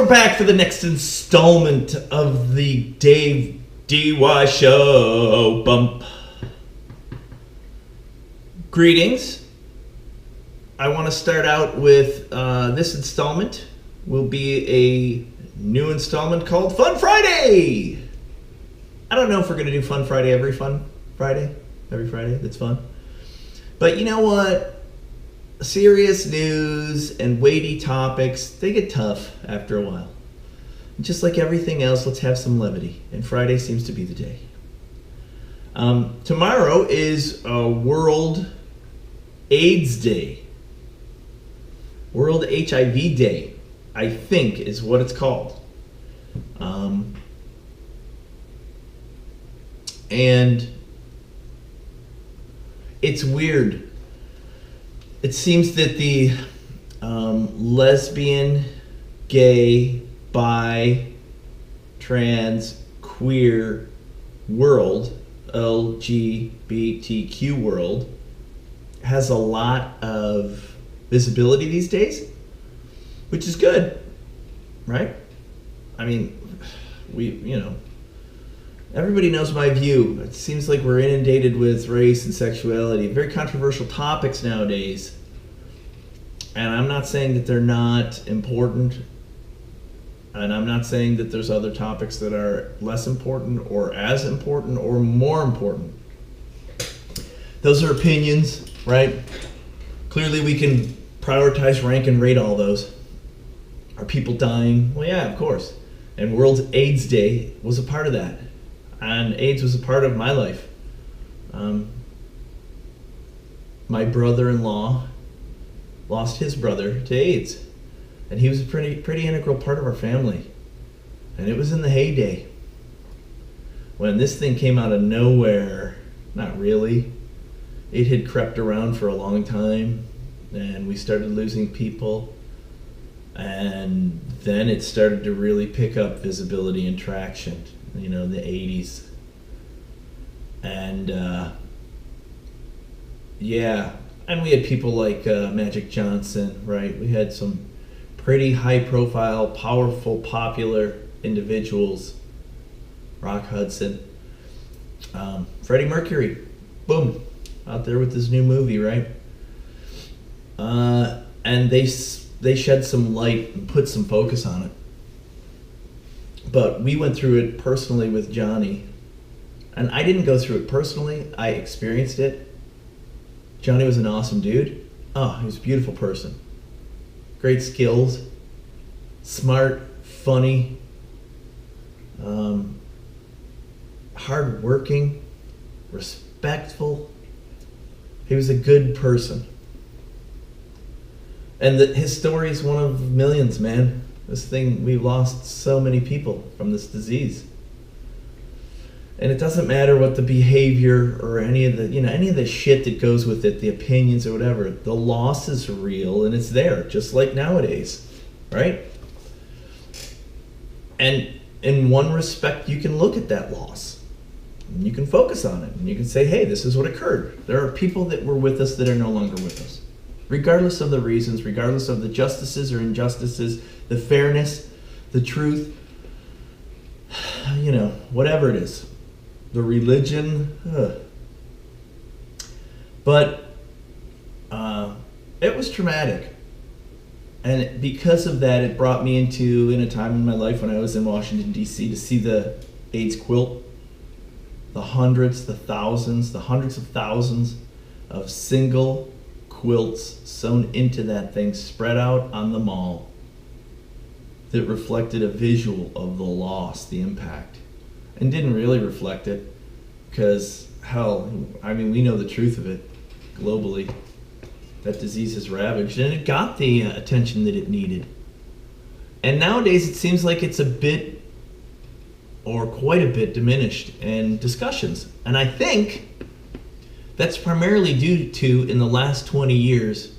back for the next installment of the Dave DY Show. Bump. Greetings. I want to start out with this installment will be a new installment called Fun Friday. I don't know if we're going to do Fun Friday every Friday. That's fun. But you know what? Serious news and weighty topics, they get tough after a while. Just like everything else, let's have some levity. And Friday seems to be the day. Tomorrow is World AIDS Day. World HIV Day, I think is what it's called. And it's weird. It seems that the lesbian, gay, bi, trans, queer world, LGBTQ world, has a lot of visibility these days, which is good, right? I mean, everybody knows my view. It seems like we're inundated with race and sexuality, very controversial topics nowadays. And I'm not saying that they're not important, and I'm not saying that there's other topics that are less important or as important or more important. Those are opinions, right? Clearly we can prioritize, rank, and rate all those. Are people dying? Well, yeah, of course. And World AIDS Day was a part of that. And AIDS was a part of my life. My brother-in-law lost his brother to AIDS. And he was a pretty integral part of our family. And it was in the heyday. When this thing came out of nowhere, not really. It had crept around for a long time. And we started losing people. And then it started to really pick up visibility and traction. The 80s. And and we had people like Magic Johnson, right? We had some pretty high profile, powerful, popular individuals. Rock Hudson. Freddie Mercury, boom, out there with this new movie, right? And they shed some light and put some focus on it. But we went through it personally with Johnny. And I didn't go through it personally. I experienced it. Johnny was an awesome dude. Oh, he was a beautiful person. Great skills. Smart, funny. Hardworking. Respectful. He was a good person. And his story is one of millions, man. This thing, we lost so many people from this disease. And it doesn't matter what the behavior or any of the shit that goes with it, the opinions or whatever. The loss is real and it's there, just like nowadays, right? And in one respect, you can look at that loss. And you can focus on it. And you can say, hey, this is what occurred. There are people that were with us that are no longer with us. Regardless of the reasons, regardless of the justices or injustices, the fairness, the truth, whatever it is, the religion, but it was traumatic. And because of that, it brought me in a time in my life when I was in Washington, D.C. to see the AIDS quilt, the hundreds of thousands of single quilts sewn into that thing, spread out on the mall, that reflected a visual of the loss, the impact, and didn't really reflect it because, we know the truth of it globally. That disease has ravaged, and it got the attention that it needed. And nowadays it seems like it's a bit, or quite a bit, diminished in discussions. And I think that's primarily due to, in the last 20 years,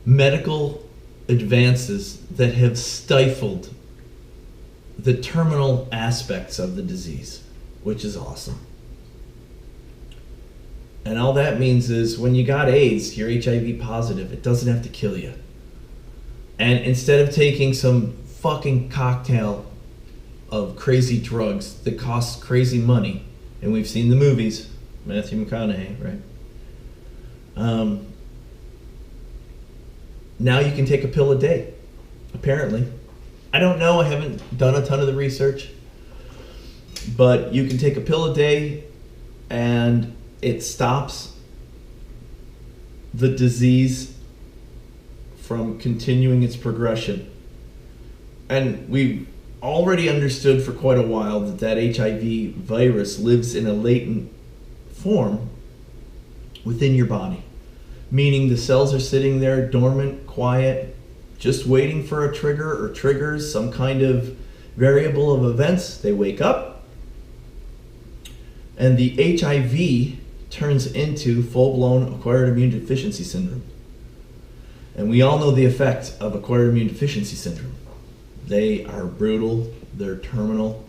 medical advances that have stifled the terminal aspects of the disease, which is awesome. And all that means is when you got AIDS, you're HIV positive, it doesn't have to kill you. And instead of taking some fucking cocktail of crazy drugs that costs crazy money, and we've seen the movies, Matthew McConaughey, right? Now you can take a pill a day, apparently. I don't know, I haven't done a ton of the research, but you can take a pill a day and it stops the disease from continuing its progression. And we've already understood for quite a while that HIV virus lives in a latent form within your body, meaning the cells are sitting there dormant, quiet, just waiting for a trigger or triggers, some kind of variable of events. They wake up, and the HIV turns into full-blown acquired immune deficiency syndrome. And we all know the effect of acquired immune deficiency syndrome. They are brutal, they're terminal.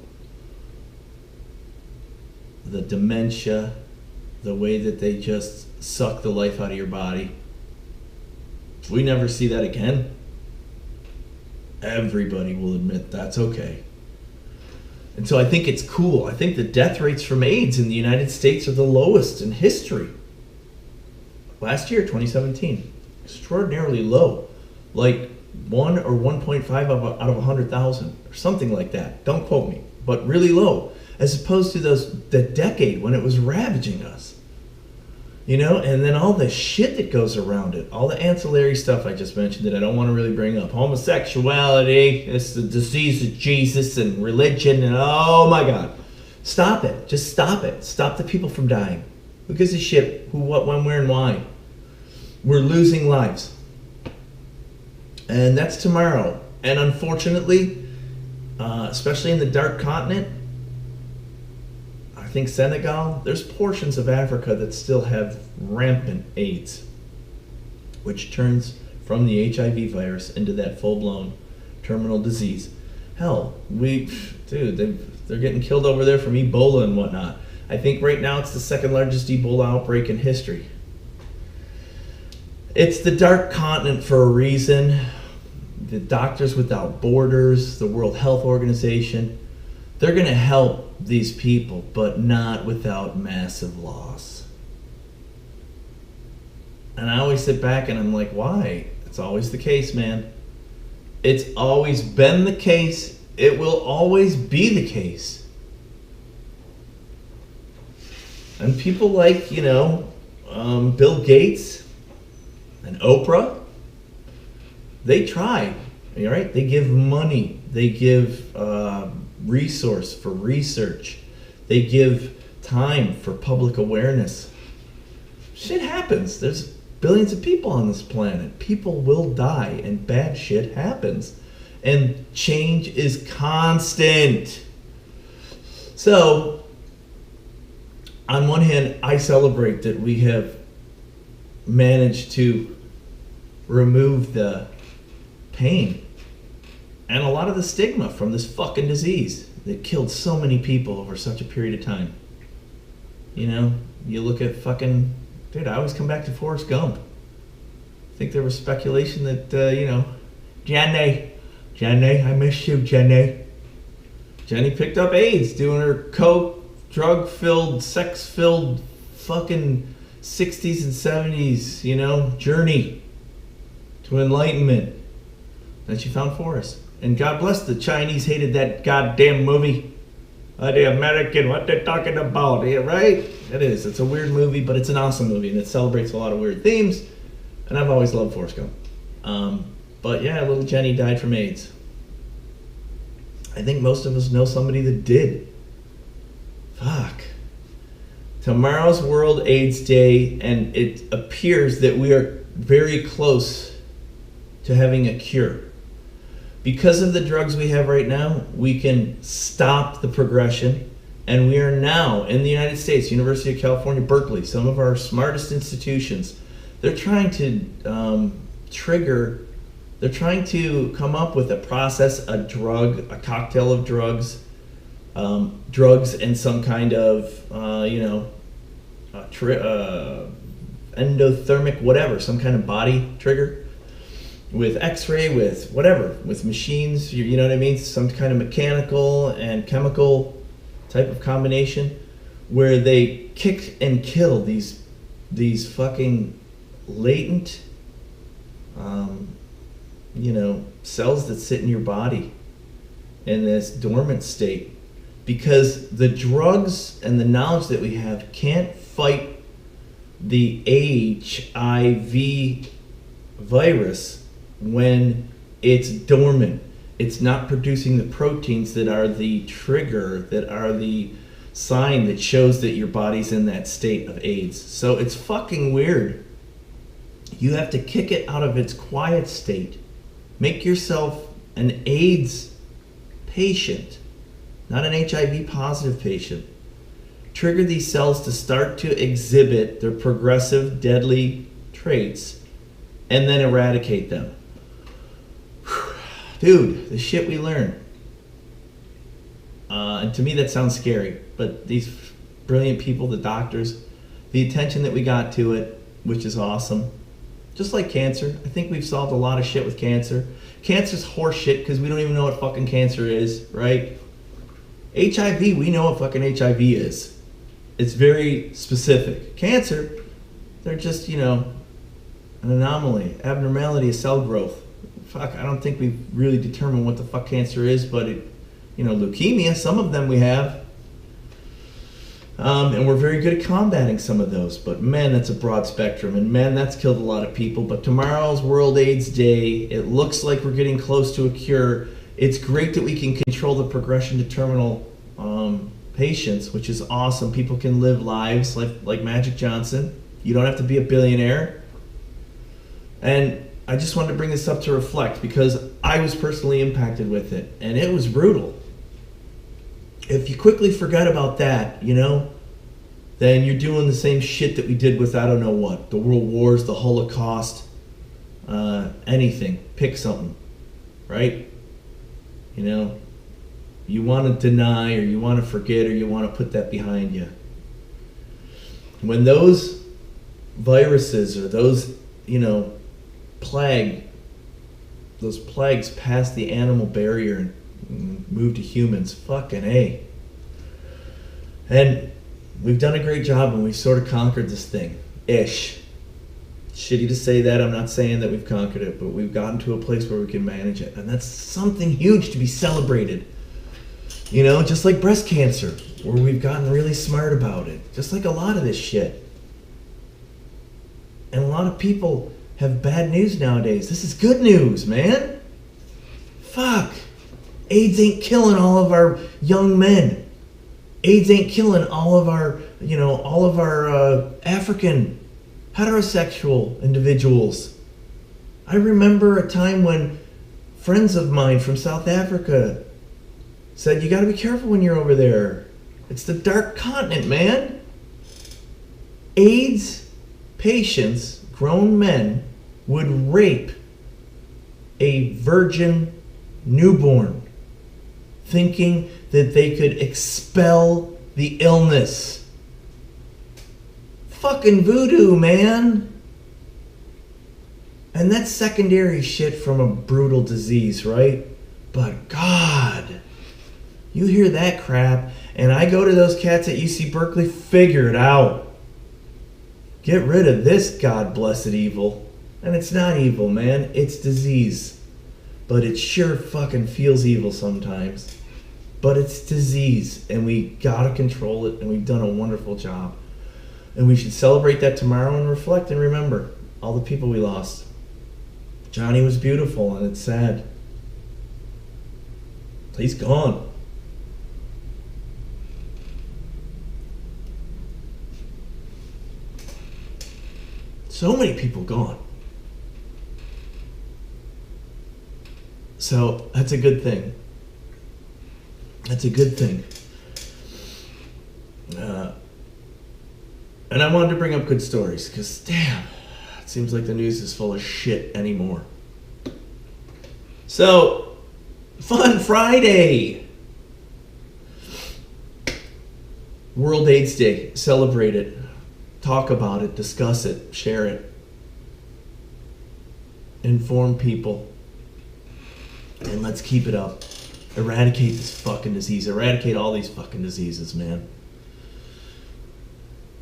The dementia, the way that they just suck the life out of your body. If we never see that again, everybody will admit that's okay. And so I think it's cool. I think the death rates from AIDS in the United States are the lowest in history. Last year, 2017, extraordinarily low. Like 1 or 1.5 out of 100,000 or something like that. Don't quote me, but really low. As opposed to the decade when it was ravaging us. You know, and then all the shit that goes around it, all the ancillary stuff I just mentioned that I don't want to really bring up. Homosexuality, it's the disease of Jesus, and religion, and oh my God. Stop it. Just stop it. Stop the people from dying. Who gives a shit who, what, when, where, and why? We're losing lives. And that's tomorrow. And unfortunately, especially in the dark continent, I think Senegal, there's portions of Africa that still have rampant AIDS, which turns from the HIV virus into that full-blown terminal disease. Hell, they're getting killed over there from Ebola and whatnot. I think right now it's the second largest Ebola outbreak in history. It's the dark continent for a reason. The Doctors Without Borders, the World Health Organization, they're going to help these people, but not without massive loss. And I always sit back and I'm like, why? It's always the case, man. It's always been the case. It will always be the case. And people like, Bill Gates and Oprah, they try, all right? They give money. They give resource for research. They give time for public awareness. Shit happens. There's billions of people on this planet. People will die and bad shit happens. And change is constant. So, on one hand, I celebrate that we have managed to remove the pain and a lot of the stigma from this fucking disease that killed so many people over such a period of time. You look at fucking... Dude, I always come back to Forrest Gump. I think there was speculation that, Jenny, I miss you, Jenny. Jenny picked up AIDS doing her coke, drug-filled, sex-filled fucking 60s and 70s, journey to enlightenment. Then she found Forrest. And God bless the Chinese hated that goddamn movie. The American, what they're talking about, yeah, right? It is. It's a weird movie, but it's an awesome movie, and it celebrates a lot of weird themes. And I've always loved Forrest Gump. But yeah, little Jenny died from AIDS. I think most of us know somebody that did. Fuck. Tomorrow's World AIDS Day, and it appears that we are very close to having a cure. Because of the drugs we have right now, we can stop the progression, and we are now in the United States, University of California, Berkeley, some of our smartest institutions, they're trying to they're trying to come up with a process, a drug, a cocktail of drugs, drugs and some kind of, endothermic whatever, some kind of body trigger with X-ray, with whatever, with machines, you know what I mean? Some kind of mechanical and chemical type of combination where they kick and kill these fucking latent, cells that sit in your body in this dormant state, because the drugs and the knowledge that we have can't fight the HIV virus when it's dormant. It's not producing the proteins that are the trigger, that are the sign that shows that your body's in that state of AIDS. So it's fucking weird. You have to kick it out of its quiet state. Make yourself an AIDS patient, not an HIV positive patient. Trigger these cells to start to exhibit their progressive deadly traits and then eradicate them. Dude, the shit we learn. And to me that sounds scary, but these brilliant people, the doctors, the attention that we got to it, which is awesome. Just like cancer. I think we've solved a lot of shit with cancer. Cancer's horse shit because we don't even know what fucking cancer is, right? HIV, we know what fucking HIV is. It's very specific. Cancer, they're just, an anomaly, abnormality of cell growth. Fuck, I don't think we've really determined what the fuck cancer is, but leukemia, some of them we have. And we're very good at combating some of those. But man, that's a broad spectrum. And man, that's killed a lot of people. But tomorrow's World AIDS Day. It looks like we're getting close to a cure. It's great that we can control the progression to terminal patients, which is awesome. People can live lives like Magic Johnson. You don't have to be a billionaire. And I just wanted to bring this up to reflect because I was personally impacted with it. And it was brutal. If you quickly forget about that, then you're doing the same shit that we did with I don't know what, the World Wars, the Holocaust, anything. Pick something, right? You want to deny or you want to forget or you want to put that behind you. When those viruses or those, plagues pass the animal barrier and move to humans, fucking A. And we've done a great job and we've sort of conquered this thing. Ish. Shitty to say that. I'm not saying that we've conquered it, but we've gotten to a place where we can manage it. And that's something huge to be celebrated. Just like breast cancer, where we've gotten really smart about it. Just like a lot of this shit. And a lot of people have bad news nowadays. This is good news, man. Fuck. AIDS ain't killing all of our young men. AIDS ain't killing all of our African heterosexual individuals. I remember a time when friends of mine from South Africa said, you gotta be careful when you're over there. It's the dark continent, man. AIDS patients, grown men, would rape a virgin newborn, thinking that they could expel the illness. Fucking voodoo, man. And that's secondary shit from a brutal disease, right? But God, you hear that crap, and I go to those cats at UC Berkeley, figure it out. Get rid of this God blessed evil. And it's not evil, man. It's disease. But it sure fucking feels evil sometimes. But it's disease, and we gotta control it, and we've done a wonderful job. And we should celebrate that tomorrow and reflect and remember all the people we lost. Johnny was beautiful, and it's sad. He's gone. So many people gone. So that's a good thing. That's a good thing. And I wanted to bring up good stories because, damn, it seems like the news is full of shit anymore. So, Fun Friday! World AIDS Day. Celebrate it. Talk about it. Discuss it. Share it. inform people, and let's keep it up. Eradicate this fucking disease. Eradicate all these fucking diseases, man.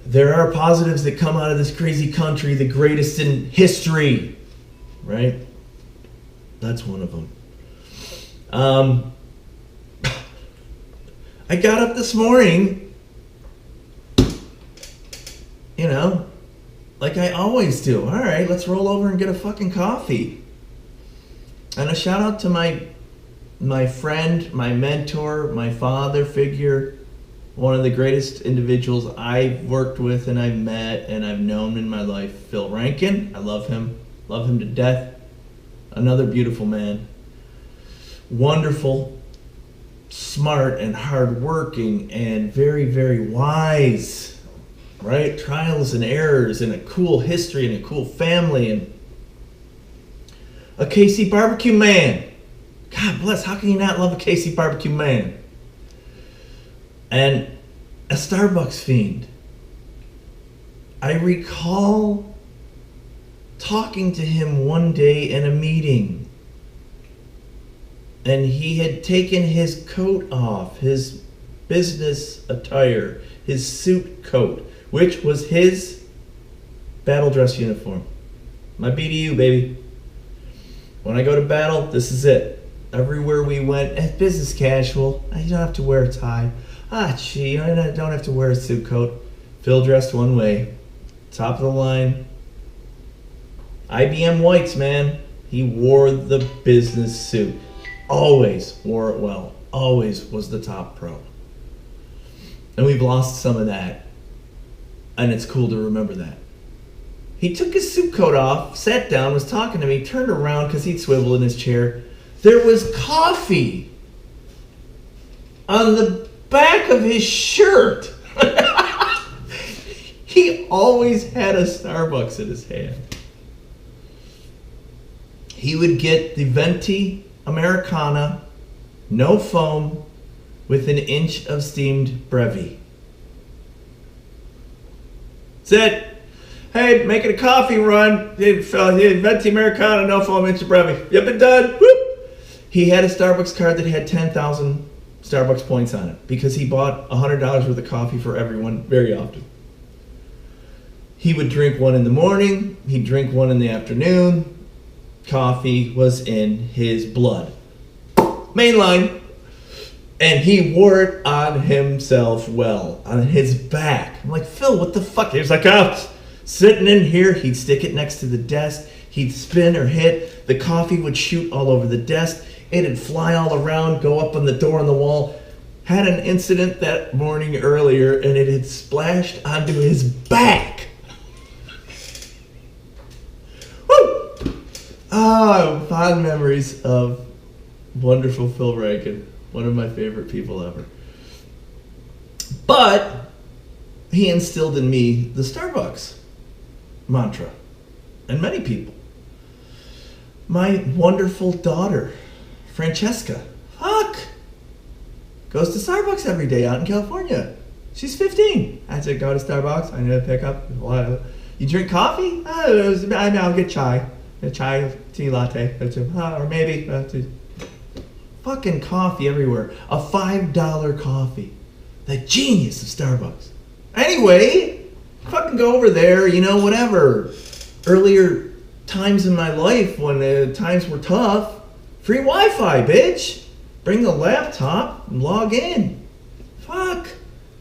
There are positives that come out of this crazy country, the greatest in history, right? That's one of them. I got up this morning, you know, like I always do. All right, let's roll over and get a fucking coffee. And a shout out to my friend, my mentor, my father figure, one of the greatest individuals I've worked with and I've met and I've known in my life, Phil Rankin. I love him to death. Another beautiful man. Wonderful, smart and hardworking and very, very wise, right? Trials and errors and a cool history and a cool family and a KC barbecue man. God bless, how can you not love a KC barbecue man? And a Starbucks fiend. I recall talking to him one day in a meeting, and he had taken his coat off, his business attire, his suit coat, which was his battle dress uniform. My BDU, baby. When I go to battle, this is it. Everywhere we went, business casual. You don't have to wear a tie. Gee, I don't have to wear a suit coat. Phil dressed one way. Top of the line. IBM whites, man. He wore the business suit. Always wore it well. Always was the top pro. And we've lost some of that. And it's cool to remember that. He took his suit coat off, sat down, was talking to me, turned around because he'd swivel in his chair. There was coffee on the back of his shirt. He always had a Starbucks in his hand. He would get the Venti Americana, no foam, with an inch of steamed Brevi. That's it. Hey, making a coffee run. Venti Americana, no foam, inch of Brevi. Yep, it done. Whoop. He had a Starbucks card that had 10,000 Starbucks points on it because he bought $100 worth of coffee for everyone very often. He would drink one in the morning. He'd drink one in the afternoon. Coffee was in his blood. Mainline. And he wore it on himself well, on his back. I'm like, Phil, what the fuck? He was like, sitting in here. He'd stick it next to the desk. He'd spin or hit. The coffee would shoot all over the desk. It'd fly all around, go up on the door on the wall. Had an incident that morning earlier, and it had splashed onto his back. Woo! Fond memories of wonderful Phil Rankin. One of my favorite people ever. But he instilled in me the Starbucks mantra, and many people. My wonderful daughter, Francesca, goes to Starbucks every day out in California. She's 15. I said, go to Starbucks. I need to pick up. You drink coffee? I'll get chai. A chai tea latte. Or maybe fucking coffee everywhere. A $5 coffee. The genius of Starbucks. Anyway, fucking go over there, whatever. Earlier times in my life when times were tough, free Wi-Fi, bitch. Bring the laptop and log in. Fuck.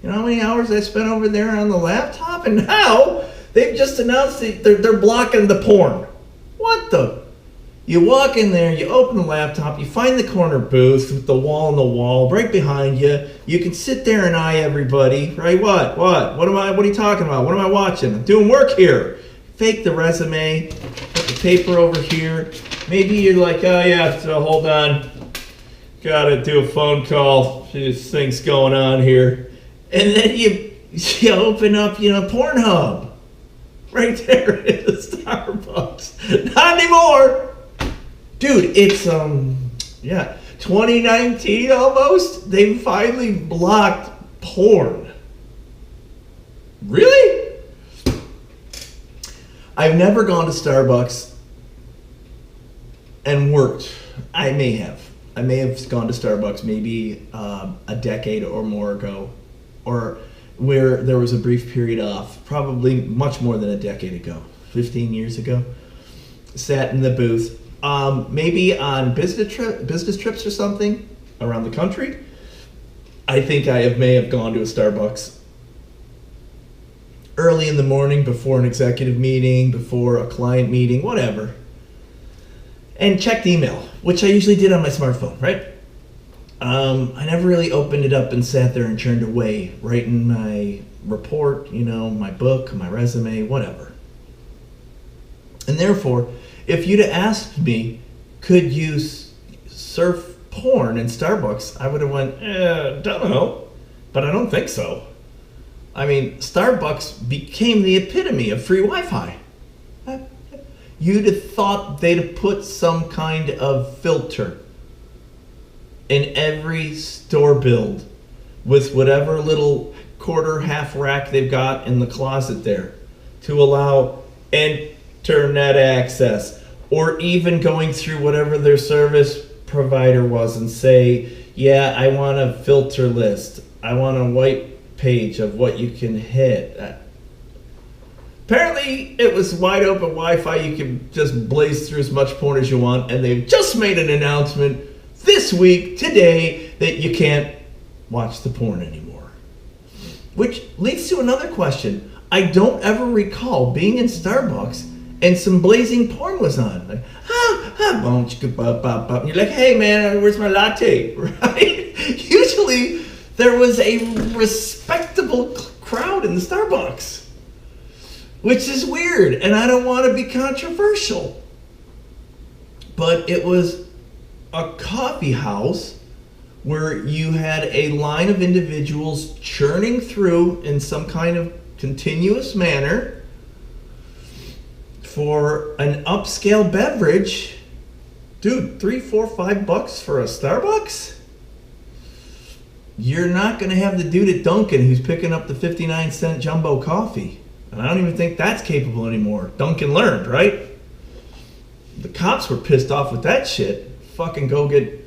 You know how many hours I spent over there on the laptop? And now they've just announced they're blocking the porn. What the? You walk in there, you open the laptop, you find the corner booth with the wall on the wall right behind you. You can sit there and eye everybody, right? What? What are you talking about? What am I watching? I'm doing work here. Fake the resume, put the paper over here. Maybe you're like, oh yeah, so hold on. Gotta do a phone call. This thing's going on here. And then you open up, Pornhub. Right there at the Starbucks. Not anymore. Dude, it's 2019 almost. They finally blocked porn. Really? I've never gone to Starbucks and worked. I may have gone to Starbucks maybe a decade or more ago, or where there was a brief period off, probably much more than a decade ago, 15 years ago. Sat in the booth, maybe on business trips or something around the country. I think may have gone to a Starbucks early in the morning, before an executive meeting, before a client meeting, whatever, and checked email, which I usually did on my smartphone, right? I never really opened it up and sat there and churned away, writing my report, my book, my resume, whatever. And therefore, if you'd have asked me, could you surf porn in Starbucks, I would have went, don't know, but I don't think so. I mean, Starbucks became the epitome of free Wi-Fi. You'd have thought they'd have put some kind of filter in every store build with whatever little quarter half rack they've got in the closet there to allow internet access, or even going through whatever their service provider was and say, yeah, I want a filter list, I want a white page of what you can hit. Apparently it was wide open Wi-Fi, you can just blaze through as much porn as you want, and they've just made an announcement this week, today, that you can't watch the porn anymore. Which leads to another question. I don't ever recall being in Starbucks and some blazing porn was on. Like, and you're like, hey man, where's my latte? Right? Usually there was a respectable crowd in the Starbucks, which is weird, and I don't want to be controversial, but it was a coffee house where you had a line of individuals churning through in some kind of continuous manner for an upscale beverage. Dude, $3, $4, $5 for a Starbucks? You're not going to have the dude at Dunkin' who's picking up the 59-cent jumbo coffee. And I don't even think that's capable anymore. Dunkin' learned, right? The cops were pissed off with that shit. Fucking go get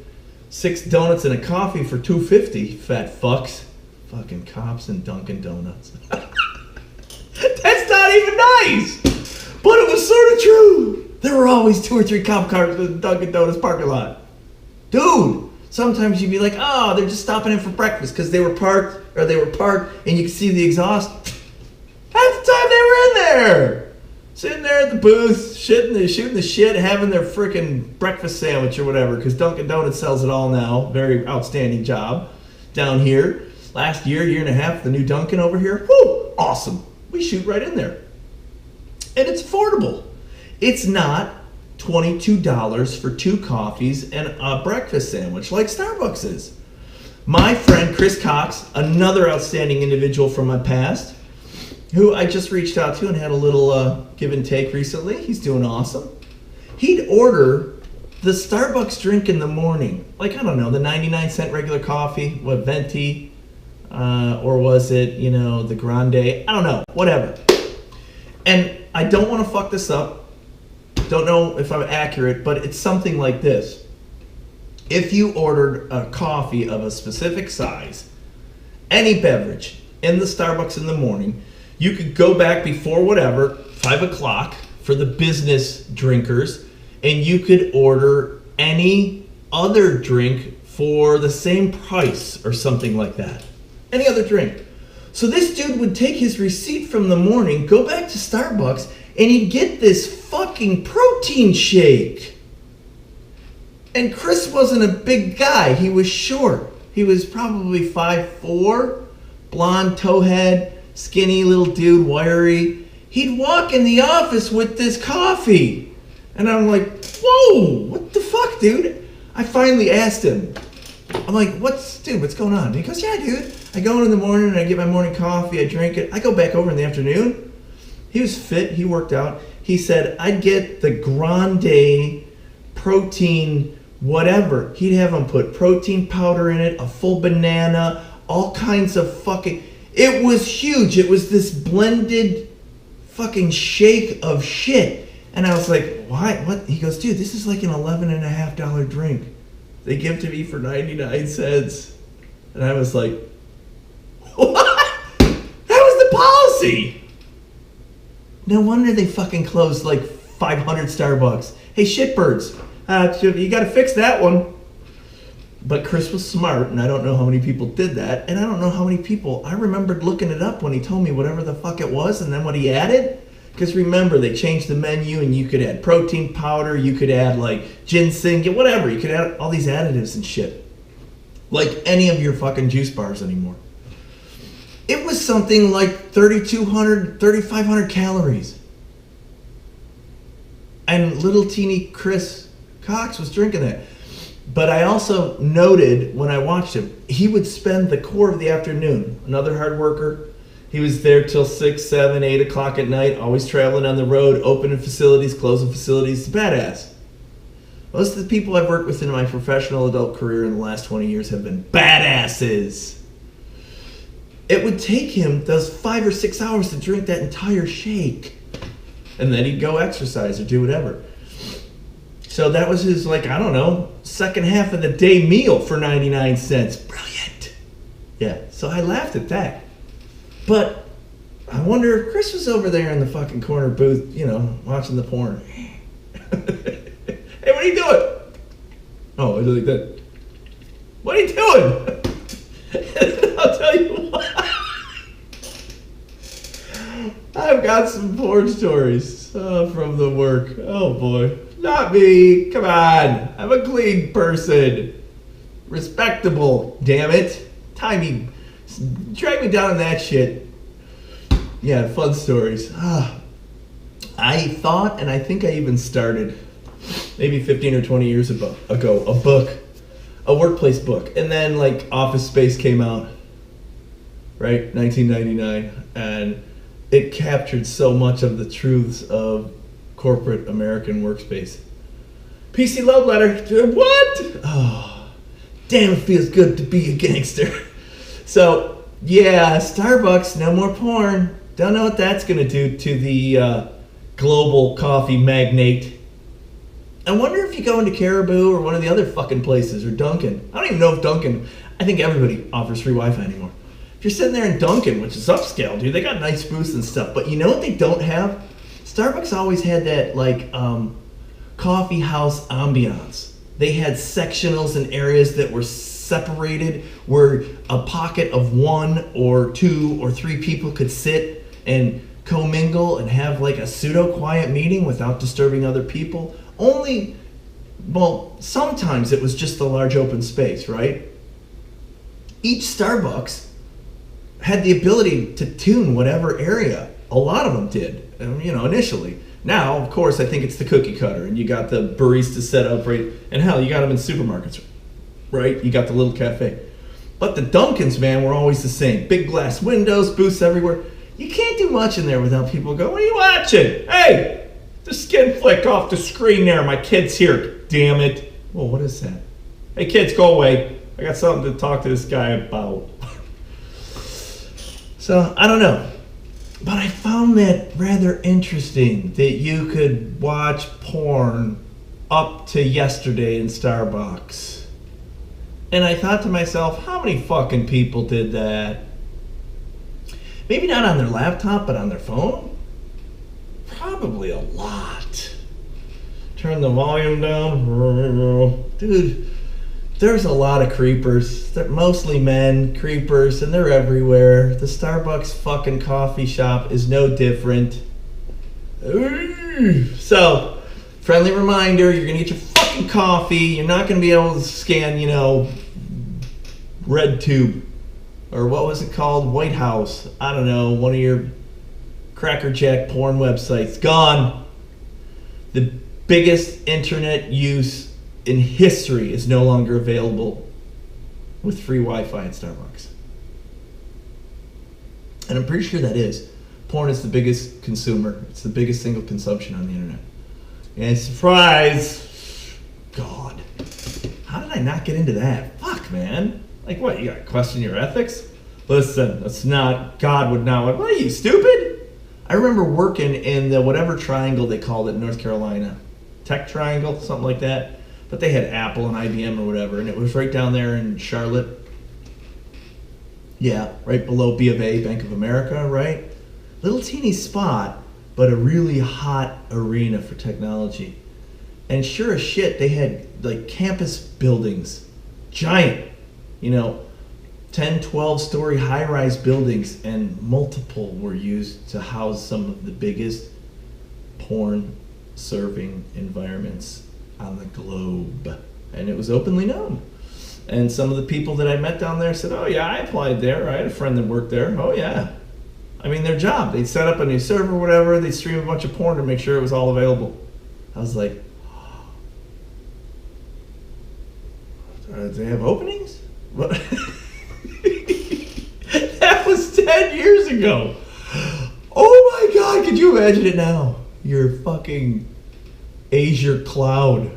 6 donuts and a coffee for $2.50, fat fucks. Fucking cops and Dunkin' Donuts. That's not even nice! But it was sort of true. There were always 2 or 3 cop cars in the Dunkin' Donuts parking lot. Dude, sometimes you'd be like, oh, they're just stopping in for breakfast because they were parked, and you could see the exhaust. Half the time they were in there. Sitting there at the booth, shooting the shit, having their freaking breakfast sandwich or whatever, because Dunkin' Donuts sells it all now. Very outstanding job down here. Last year and a half, the new Dunkin' over here, whoo, awesome. We shoot right in there. And it's affordable. It's not $22 for 2 coffees and a breakfast sandwich like Starbucks is. My friend Chris Cox, another outstanding individual from my past, who I just reached out to and had a little give and take recently. He's doing awesome. He'd order the Starbucks drink in the morning. Like, I don't know, the 99-cent regular coffee, what, venti, or was it, the grande? I don't know, whatever. And I don't want to fuck this up. Don't know if I'm accurate, but it's something like this. If you ordered a coffee of a specific size, any beverage, in the Starbucks in the morning, you could go back before 5 o'clock for the business drinkers, and you could order any other drink for the same price or something like that. Any other drink. So this dude would take his receipt from the morning, go back to Starbucks, and he'd get this fucking protein shake. And Chris wasn't a big guy. He was short. He was probably 5'4", blonde towhead, skinny little dude, wiry. He'd walk in the office with this coffee. And I'm like, whoa, what the fuck, dude? I finally asked him. I'm like, what's going on? And he goes, yeah, dude. I go in the morning and I get my morning coffee, I drink it. I go back over in the afternoon. He was fit, he worked out. He said, I'd get the grande protein whatever. He'd have them put protein powder in it, a full banana, all kinds of fucking... It was huge. It was this blended fucking shake of shit. And I was like, why? What? He goes, dude, this is like an $11.50 drink. They give to me for 99 cents. And I was like, what? That was the policy. No wonder they fucking closed like 500 Starbucks. Hey, shitbirds, you got to fix that one. But Chris was smart, and I don't know how many people did that. And I don't know how many people, I remembered looking it up when he told me whatever the fuck it was and then what he added. Because remember, they changed the menu and you could add protein powder, you could add like ginseng, whatever. You could add all these additives and shit. Like any of your fucking juice bars anymore. It was something like 3,200, 3,500 calories. And little teeny Chris Cox was drinking that. But I also noted when I watched him, he would spend the core of the afternoon, another hard worker. He was there till 6, 7, 8 o'clock at night, always traveling on the road, opening facilities, closing facilities. Badass. Most of the people I've worked with in my professional adult career in the last 20 years have been badasses. It would take him those 5 or 6 hours to drink that entire shake. And then he'd go exercise or do whatever. So that was his, like, I don't know, second half of the day meal for 99 cents. Brilliant. Yeah, so I laughed at that. But I wonder if Chris was over there in the fucking corner booth, you know, watching the porn. Hey, what are you doing? Oh, I like that. What are you doing? I'll tell you what. I've got some porn stories from the work. Oh boy. Not me. Come on. I'm a clean person. Respectable. Damn it. Timey. Drag me down on that shit. Yeah, fun stories. I thought, and I think I even started maybe 15 or 20 years ago, a book, a workplace book. And then like Office Space came out, right? 1999. And it captured so much of the truths of corporate American workspace. PC love letter. What? Oh, damn, it feels good to be a gangster. So, yeah, Starbucks, no more porn. Don't know what that's going to do to the global coffee magnate. I wonder if you go into Caribou or one of the other fucking places, or Dunkin'. I don't even know if Dunkin', I think everybody offers free Wi-Fi anymore. If you're sitting there in Dunkin', which is upscale, dude, they got nice booths and stuff. But you know what they don't have? Starbucks always had that, like, coffee house ambiance. They had sectionals and areas that were separated where a pocket of 1 or 2 or 3 people could sit and commingle and have like a pseudo-quiet meeting without disturbing other people. Only, well, sometimes it was just a large open space, right? Each Starbucks had the ability to tune whatever area. A lot of them did, you know, initially. Now, of course, I think it's the cookie cutter, and you got the barista set up, right? And hell, you got them in supermarkets, right? You got the little cafe. But the Dunkins, man, were always the same. Big glass windows, booths everywhere. You can't do much in there without people going, what are you watching? Hey, the skin flick off the screen there. My kid's here. Damn it. Whoa, what is that? Hey, kids, go away. I got something to talk to this guy about. So, I don't know. But I found that rather interesting that you could watch porn up to yesterday in Starbucks. And I thought to myself, how many fucking people did that? Maybe not on their laptop, but on their phone? Probably a lot. Turn the volume down. Dude, there's a lot of creepers. They're mostly men, creepers, and they're everywhere. The Starbucks fucking coffee shop is no different. So, friendly reminder, you're gonna get your fucking coffee. You're not gonna be able to scan, you know, RedTube. Or what was it called? White House. I don't know, one of your crackerjack porn websites. Gone. The biggest internet use in history is no longer available with free Wi-Fi at Starbucks. And I'm pretty sure that is. Porn is the biggest consumer. It's the biggest single consumption on the internet. And surprise! God. How did I not get into that? Fuck, man. Like what, you gotta question your ethics? Listen, that's not, God would not, what are you, stupid? I remember working in the whatever triangle they called it in North Carolina. Tech Triangle, something like that. But they had Apple and IBM or whatever, and it was right down there in Charlotte. Yeah, right below B of A, Bank of America, right? Little teeny spot, but a really hot arena for technology. And sure as shit, they had like campus buildings, giant, 10, 12-story high-rise buildings, and multiple were used to house some of the biggest porn-serving environments on the globe. And it was openly known. And some of the people that I met down there said, oh yeah, I applied there. I had a friend that worked there. Oh yeah. I mean, their job. They'd set up a new server or whatever. They'd stream a bunch of porn to make sure it was all available. I was like, do they have openings? What? That was 10 years ago. Oh my God, could you imagine it now? Your fucking Azure cloud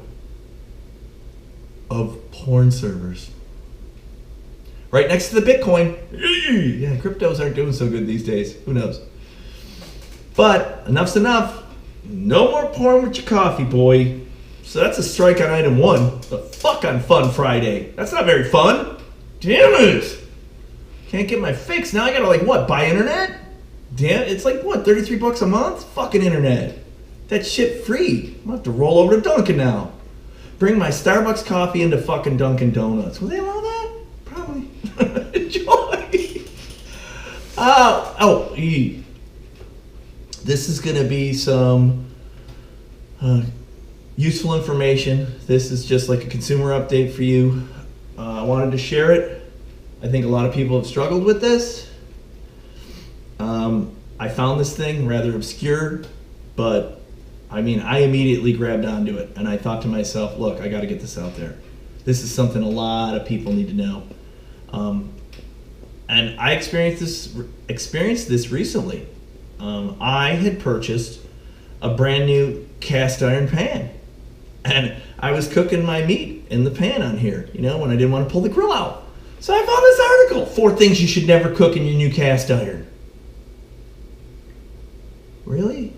of porn servers. Right next to the Bitcoin. Yeah, cryptos aren't doing so good these days. Who knows? But enough's enough. No more porn with your coffee, boy. So that's a strike on item 1. The fuck on Fun Friday. That's not very fun. Damn it. Can't get my fix. Now I gotta buy internet? Damn, it's $33 a month? Fucking internet. That shit free. I'm gonna have to roll over to Dunkin' now. Bring my Starbucks coffee into fucking Dunkin' Donuts. Will they allow that? Probably. Enjoy. This is gonna be some useful information. This is just like a consumer update for you. I wanted to share it. I think a lot of people have struggled with this. I found this thing rather obscure, but I immediately grabbed onto it, and I thought to myself, look, I got to get this out there. This is something a lot of people need to know. And I experienced this recently. I had purchased a brand new cast iron pan, and I was cooking my meat in the pan on here, when I didn't want to pull the grill out. So I found this article, 4 things you should never cook in your new cast iron. Really?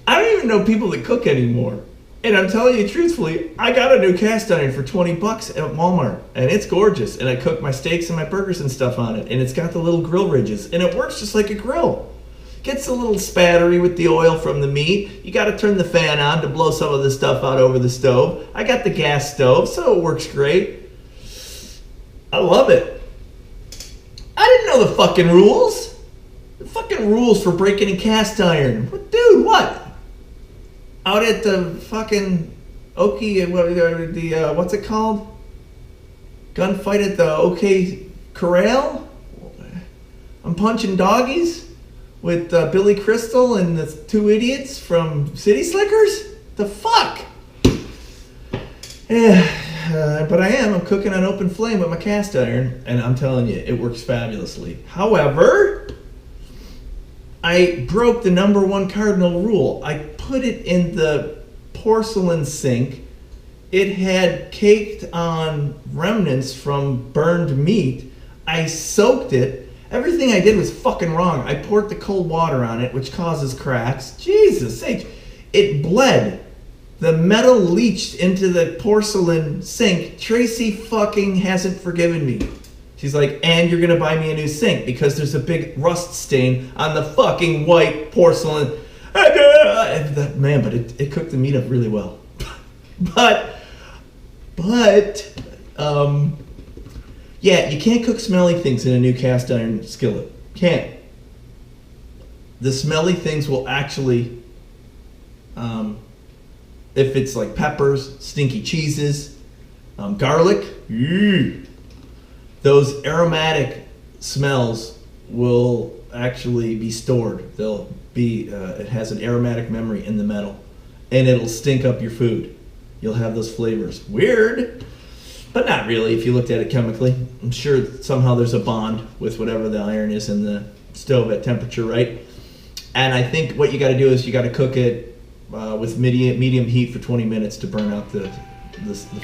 I don't even know people that cook anymore. And I'm telling you truthfully, I got a new cast iron for $20 at Walmart. And it's gorgeous. And I cook my steaks and my burgers and stuff on it. And it's got the little grill ridges. And it works just like a grill. Gets a little spattery with the oil from the meat. You got to turn the fan on to blow some of the stuff out over the stove. I got the gas stove, so it works great. I love it. I didn't know the fucking rules. The fucking rules for breaking a cast iron. Dude, what? Out at the fucking Oki, what's it called? Gunfight at the OK Corral? I'm punching doggies with Billy Crystal and the 2 idiots from City Slickers? The fuck? Yeah, but I'm cooking on open flame with my cast iron, and I'm telling you, it works fabulously. However, I broke the number 1 cardinal rule. I put it in the porcelain sink. It had caked on remnants from burned meat. I soaked it. Everything I did was fucking wrong. I poured the cold water on it, which causes cracks. Jesus sake. It bled. The metal leached into the porcelain sink. Tracy fucking hasn't forgiven me. She's like, and you're gonna buy me a new sink because there's a big rust stain on the fucking white porcelain. Man, but it cooked the meat up really well. but, yeah, you can't cook smelly things in a new cast iron skillet. Can't. The smelly things will actually, if it's like peppers, stinky cheeses, garlic, those aromatic smells will actually be stored. They'll be, it has an aromatic memory in the metal, and it'll stink up your food. You'll have those flavors. Weird, but not really if you looked at it chemically. I'm sure somehow there's a bond with whatever the iron is in the stove at temperature, right? And I think what you got to do is you got to cook it with medium heat for 20 minutes to burn out the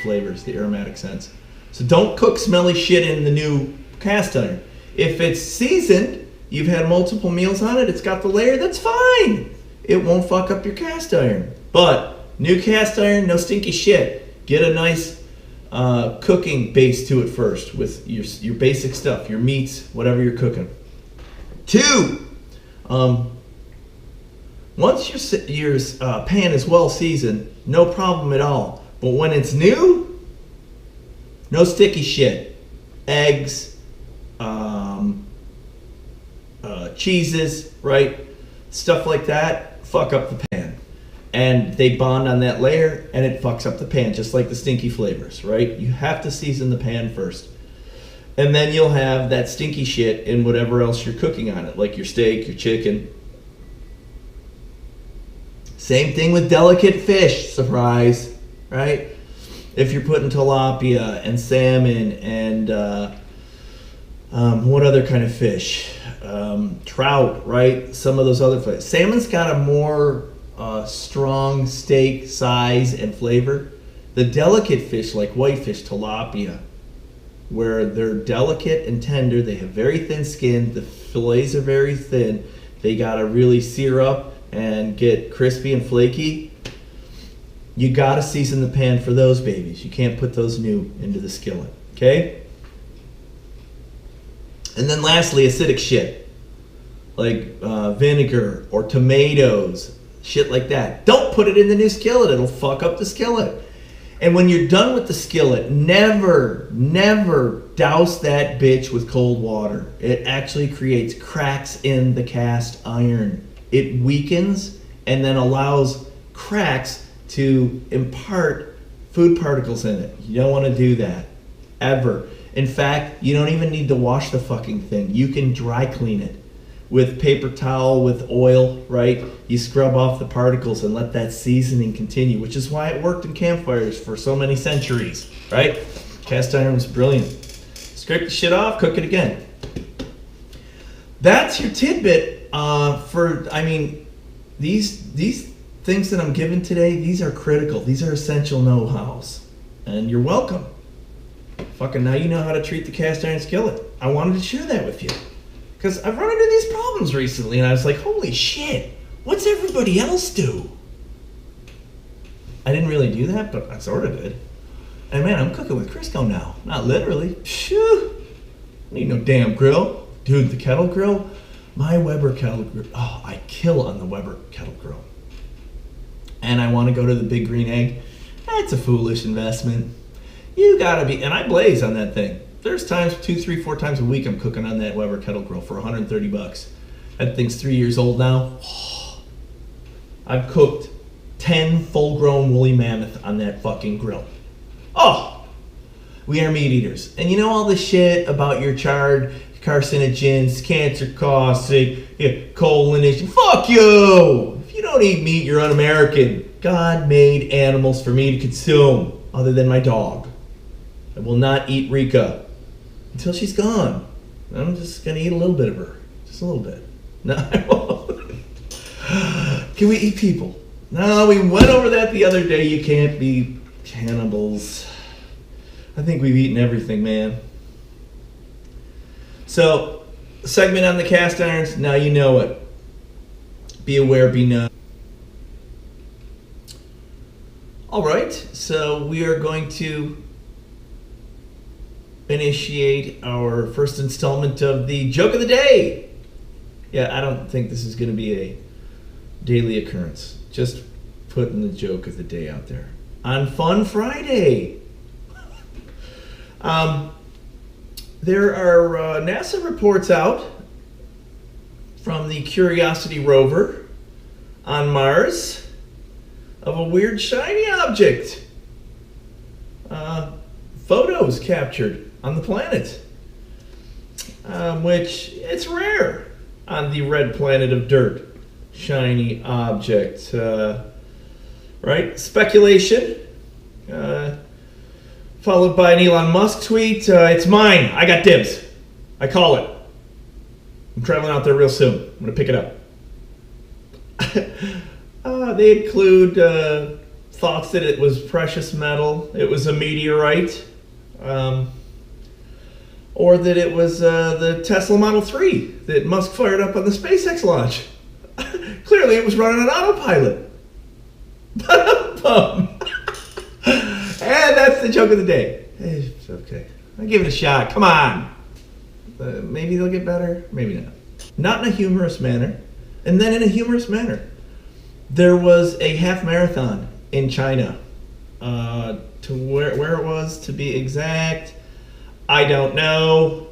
flavors, the aromatic scents. So don't cook smelly shit in the new cast iron. If it's seasoned, you've had multiple meals on it, it's got the layer, that's fine. It won't fuck up your cast iron. But new cast iron, no stinky shit. Get a nice cooking base to it first with your basic stuff, your meats, whatever you're cooking. 2, once your pan is well seasoned, no problem at all. But when it's new, no sticky shit. Eggs, cheeses, right? Stuff like that, fuck up the pan. And they bond on that layer and it fucks up the pan, just like the stinky flavors, right? You have to season the pan first. And then you'll have that stinky shit in whatever else you're cooking on it, like your steak, your chicken. Same thing with delicate fish, surprise, right? If you're putting tilapia and salmon and what other kind of fish? Trout, right? Some of those other fish. Salmon's got a more strong steak size and flavor. The delicate fish like whitefish, tilapia, where they're delicate and tender, they have very thin skin, the fillets are very thin, they gotta really sear up and get crispy and flaky. You gotta season the pan for those babies. You can't put those new into the skillet, okay? And then lastly, acidic shit, like vinegar or tomatoes, shit like that. Don't put it in the new skillet, it'll fuck up the skillet. And when you're done with the skillet, never douse that bitch with cold water. It actually creates cracks in the cast iron. It weakens and then allows cracks to impart food particles in it. You don't want to do that, ever. In fact, you don't even need to wash the fucking thing. You can dry clean it with paper towel, with oil, right? You scrub off the particles and let that seasoning continue, which is why it worked in campfires for so many centuries, right? Cast iron was brilliant. Scrape the shit off, cook it again. That's your tidbit these things that I'm giving today, these are critical. These are essential know-hows. And you're welcome. Fucking now you know how to treat the cast iron skillet. I wanted to share that with you. Because I've run into these problems recently and I was like, holy shit, what's everybody else do? I didn't really do that, but I sort of did. And man, I'm cooking with Crisco now. Not literally. Phew. I need no damn grill. Dude, the kettle grill, my Weber kettle grill, oh, I kill on the Weber kettle grill. And I want to go to the Big Green Egg. That's a foolish investment. You gotta be, and I blaze on that thing. There's times, 2, 3, 4 times a week I'm cooking on that Weber kettle grill for $130. That thing's 3 years old now. I've cooked 10 full-grown woolly mammoth on that fucking grill. Oh, we are meat eaters. And you know all the shit about your charred carcinogens, cancer causing, colon issue. Fuck you! If you don't eat meat, you're un-American. God made animals for me to consume, other than my dog. I will not eat Rika until she's gone. I'm just gonna eat a little bit of her. Just a little bit. No, I won't. Can we eat people? No, we went over that the other day. You can't be cannibals. I think we've eaten everything, man. So, segment on the cast irons, now you know it. Be aware, be known. All right, so we are going to initiate our first installment of the joke of the day. Yeah, I don't think this is going to be a daily occurrence. Just putting the joke of the day out there. On Fun Friday. There are NASA reports out from the Curiosity rover on Mars of a weird shiny object. Photos captured on the planet, which it's rare on the red planet of dirt. Shiny object, right? Speculation, followed by an Elon Musk tweet. It's mine. I got dibs. I call it. I'm traveling out there real soon. I'm going to pick it up. They include thoughts that it was precious metal. It was a meteorite. or that it was the Tesla Model 3 that Musk fired up on the SpaceX launch. Clearly, it was running on autopilot. And that's the joke of the day. It's okay. I'll give it a shot. Come on. Maybe they'll get better. Maybe not. Not in a humorous manner. And then in a humorous manner, there was a half marathon in China. To where it was, to be exact, I don't know.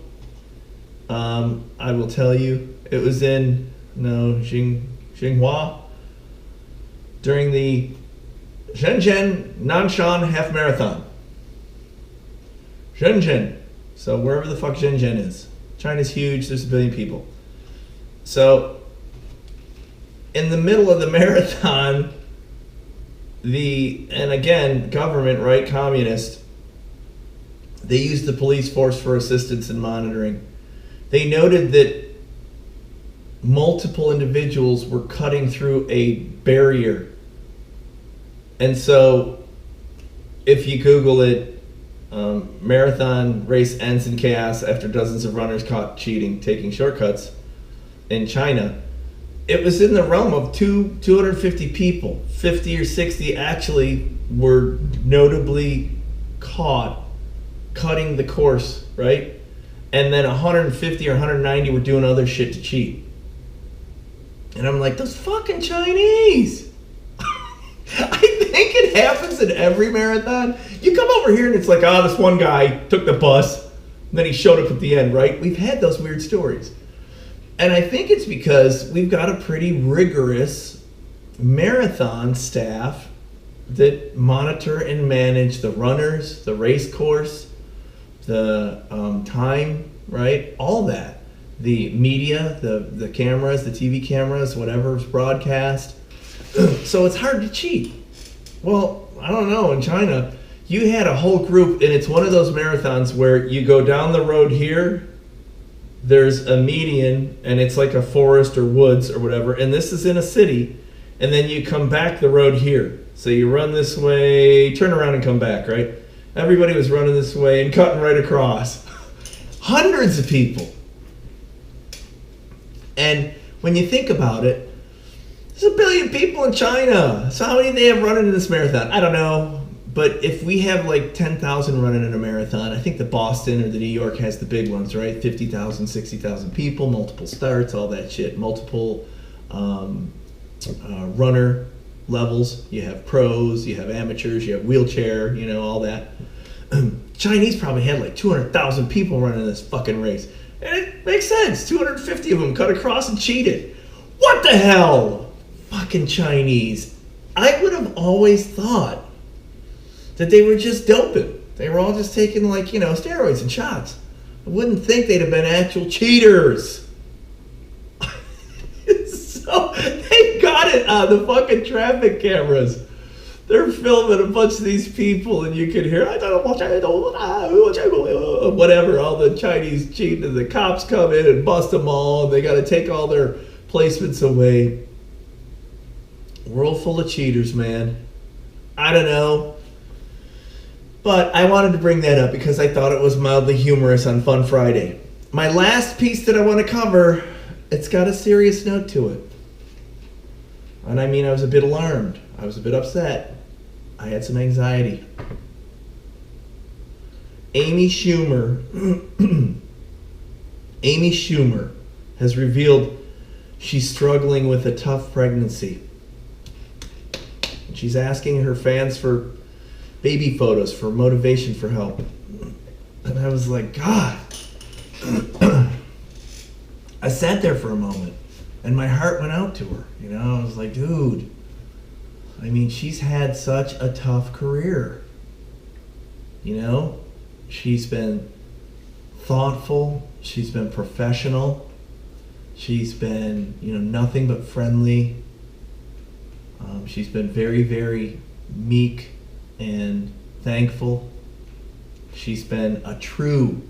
I will tell you. It was in Xinhua during the Shenzhen Nanshan Half Marathon. Shenzhen. So wherever the fuck Shenzhen is. China's huge, there's 1 billion people. So in the middle of the marathon, and again, government, right, communist, they used the police force for assistance and monitoring. They noted that multiple individuals were cutting through a barrier. And so, if you Google it, marathon race ends in chaos after dozens of runners caught cheating, taking shortcuts in China. It was in the realm of 250 people. 50 or 60 actually were notably caught cutting the course, right? And then 150 or 190 were doing other shit to cheat. And I'm like, those fucking Chinese. I think it happens in every marathon. You come over here and it's like, this one guy took the bus, and then he showed up at the end, right? We've had those weird stories. And I think it's because we've got a pretty rigorous marathon staff that monitor and manage the runners, the race course, the time, right? All that. The media, the cameras, the TV cameras, whatever's broadcast. So it's hard to cheat. Well, I don't know. In China, you had a whole group, and it's one of those marathons where you go down the road here, there's a median, and it's like a forest or woods or whatever, and this is in a city, and then you come back the road here. So you run this way, turn around and come back, right? Everybody was running this way and cutting right across. Hundreds of people. And when you think about it, there's 1 billion people in China. So how many do they have running in this marathon? I don't know. But if we have like 10,000 running in a marathon, I think the Boston or the New York has the big ones, right? 50,000, 60,000 people, multiple starts, all that shit. Multiple runner levels. You have pros, you have amateurs, you have wheelchair, all that. Chinese probably had like 200,000 people running this fucking race. And it makes sense. 250 of them cut across and cheated. What the hell? Fucking Chinese. I would have always thought that they were just doping. They were all just taking steroids and shots. I wouldn't think they'd have been actual cheaters. So they got it on the fucking traffic cameras. They're filming a bunch of these people, and you can hear, whatever, all the Chinese cheating, and the cops come in and bust them all, and they got to take all their placements away. World full of cheaters, man. I don't know. But I wanted to bring that up because I thought it was mildly humorous on Fun Friday. My last piece that I want to cover, it's got a serious note to it. And I mean, I was a bit alarmed. I was a bit upset. I had some anxiety. Amy Schumer has revealed she's struggling with a tough pregnancy. She's asking her fans for baby photos, for motivation, for help. And I was like, God. I sat there for a moment, and my heart went out to her. I was like, dude. I mean, she's had such a tough career. She's been thoughtful. She's been professional. She's been, nothing but friendly. She's been very, very meek and thankful. She's been a true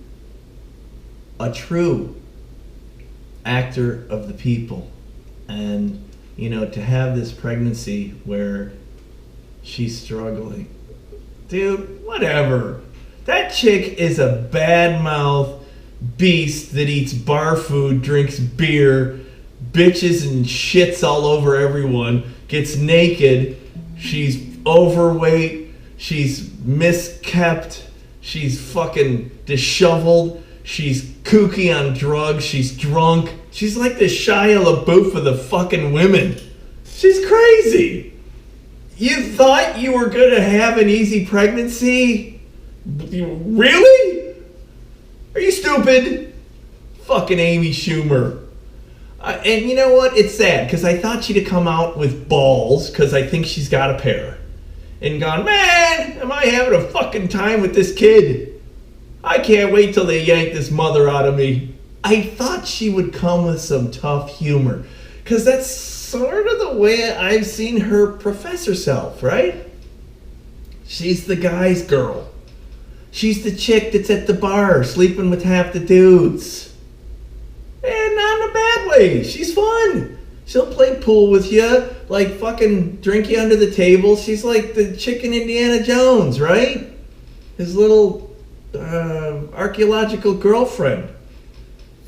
actor of the people. And to have this pregnancy where she's struggling. Dude, whatever. That chick is a bad mouth, beast that eats bar food, drinks beer, bitches and shits all over everyone, gets naked, she's overweight, she's miskept, she's fucking disheveled, she's kooky on drugs, she's drunk. She's like the Shia LaBeouf of the fucking women. She's crazy. You thought you were gonna have an easy pregnancy? Really? Are you stupid? Fucking Amy Schumer. And you know what? It's sad because I thought she'd have come out with balls because I think she's got a pair. And gone, man, am I having a fucking time with this kid? I can't wait till they yank this mother out of me. I thought she would come with some tough humor because that's sort of the way I've seen her profess herself, right? She's the guy's girl. She's the chick that's at the bar sleeping with half the dudes. And not in a bad way. She's fun. She'll play pool with you, like fucking drink you under the table. She's like the chick in Indiana Jones, right? His little archaeological girlfriend.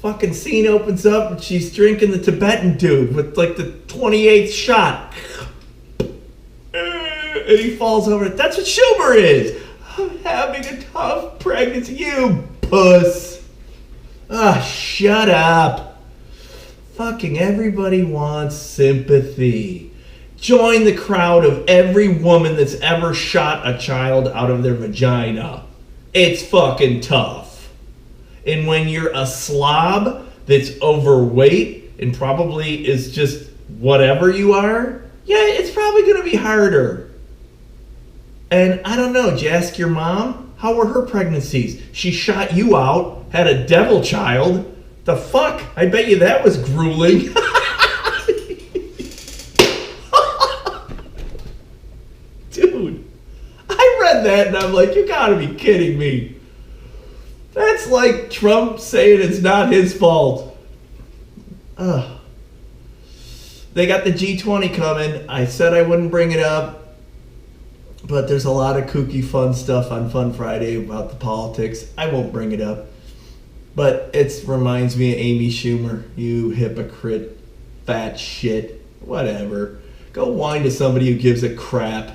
Fucking scene opens up and she's drinking the Tibetan dude with like the 28th shot. And he falls over. That's what Schumer is. I'm having a tough pregnancy. You puss. Shut up. Fucking everybody wants sympathy. Join the crowd of every woman that's ever shot a child out of their vagina. It's fucking tough. And when you're a slob that's overweight and probably is just whatever you are, yeah, it's probably going to be harder. And I don't know, did you ask your mom? How were her pregnancies? She shot you out, had a devil child. The fuck? I bet you that was grueling. Dude, I read that and I'm like, you gotta be kidding me. That's like Trump saying it's not his fault. They got the G20 coming. I said I wouldn't bring it up, but there's a lot of kooky fun stuff on Fun Friday about the politics. I won't bring it up. But it reminds me of Amy Schumer. You hypocrite, fat shit, whatever. Go whine to somebody who gives a crap.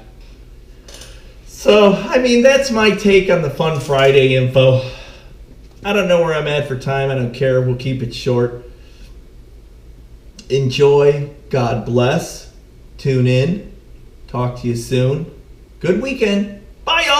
So, I mean, that's my take on the Fun Friday info. I don't know where I'm at for time. I don't care. We'll keep it short. Enjoy. God bless. Tune in. Talk to you soon. Good weekend. Bye, y'all.